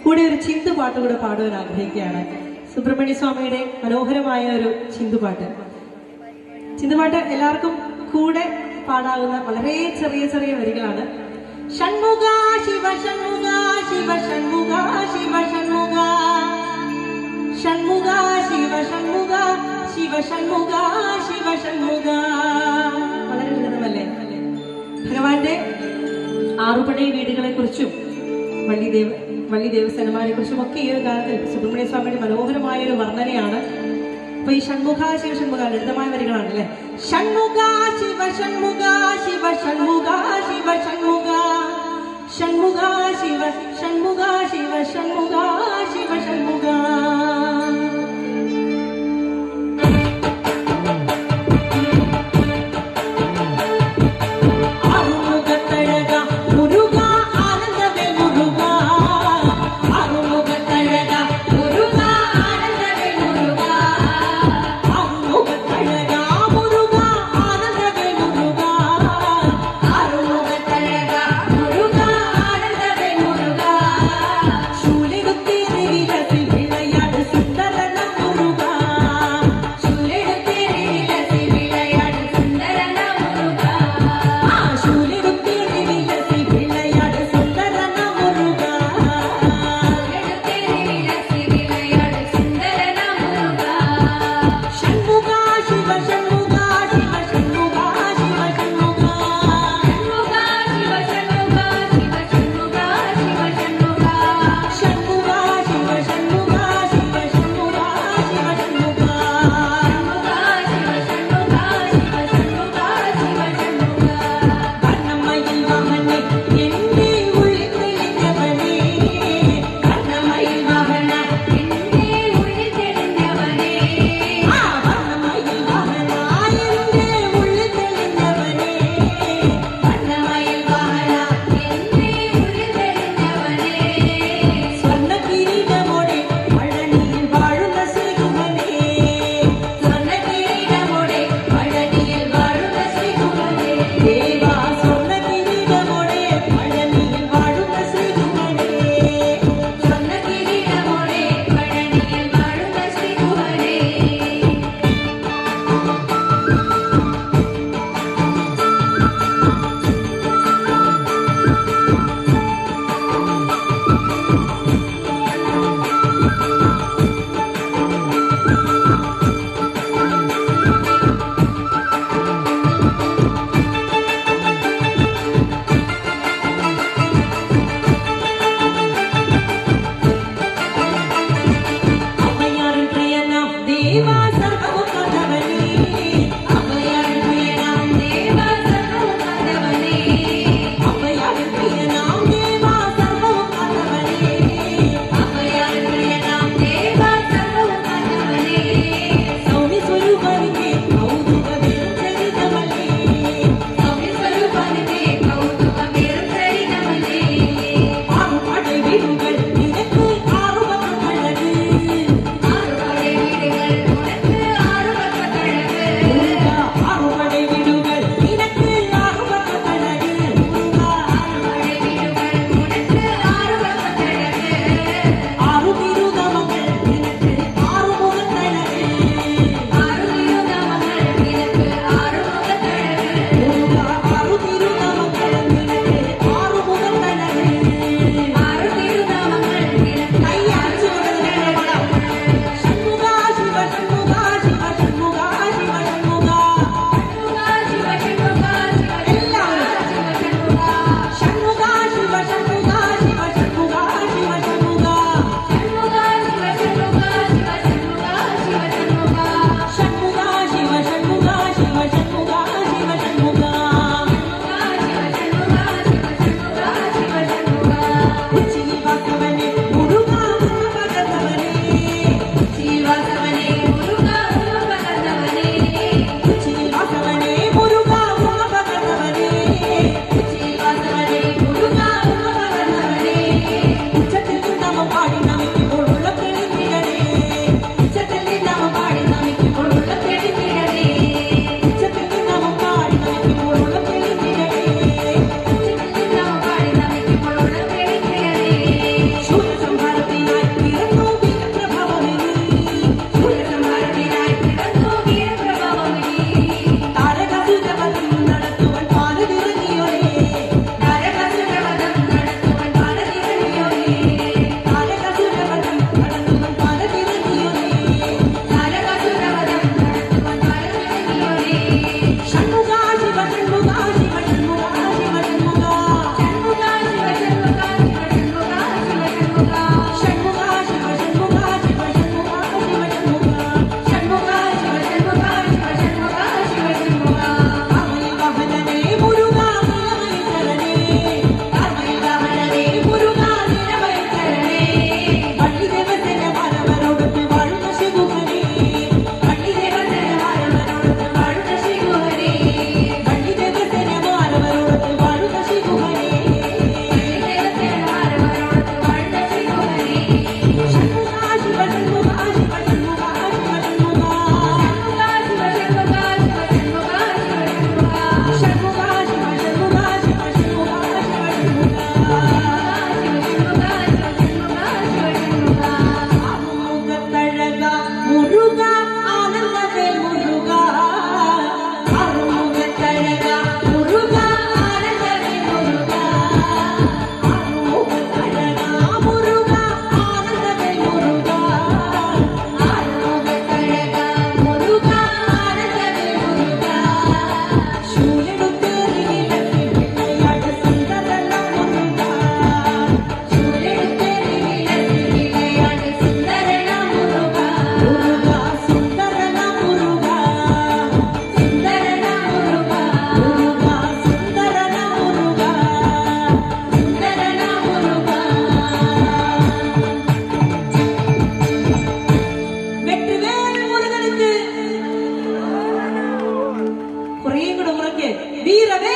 കൂടെ ഒരു ചിന്തുപാട്ട് കൂടെ പാടുവാൻ ആഗ്രഹിക്കുകയാണ്. സുബ്രഹ്മണ്യ സ്വാമിയുടെ മനോഹരമായ ഒരു ചിന്തുപാട്ട്. ചിന്തുപാട്ട് എല്ലാവർക്കും കൂടെ പാടാവുന്ന വളരെ ചെറിയ ചെറിയ വരികളാണ്. ഷൺമുഖ ശിവ ഷൺമുഖ ശിവ ഷൺമുഖ ശിവ ഷൺമുഖ ഷൺമുഖ ശിവ ഷൺമുഖ ശിവ ഷൺമുഖ ശിവ ഷൺമുഖ. വളരെ ലളിതമല്ലേ? ഭഗവാന്റെ ആറുപടൈ വീടുകളെ കുറിച്ചും വള്ളി ദേവസേനമാരെ കുറിച്ചും ഒക്കെ ഈ ഒരു ഗാനത്തിൽ സുബ്രഹ്മണ്യ സ്വാമിയുടെ മനോഹരമായ ഒരു വർണ്ണനയാണ്. അപ്പൊ ഈ ഷൺമുഖ ശിവ ഷൺമുഖ ലളിതമായ വരികളാണ് അല്ലെ. ഷൺമുഖ ശിവ ഷൺമുഖ ശിവ ഷൺമുഖ ശിവ ഷൺമുഖ ഷൺമുഖ ശിവ ഷൺമുഖ ശിവ ഷൺമുഖ ശിവ ഷൺമുഖ. ശൂലി வீரவே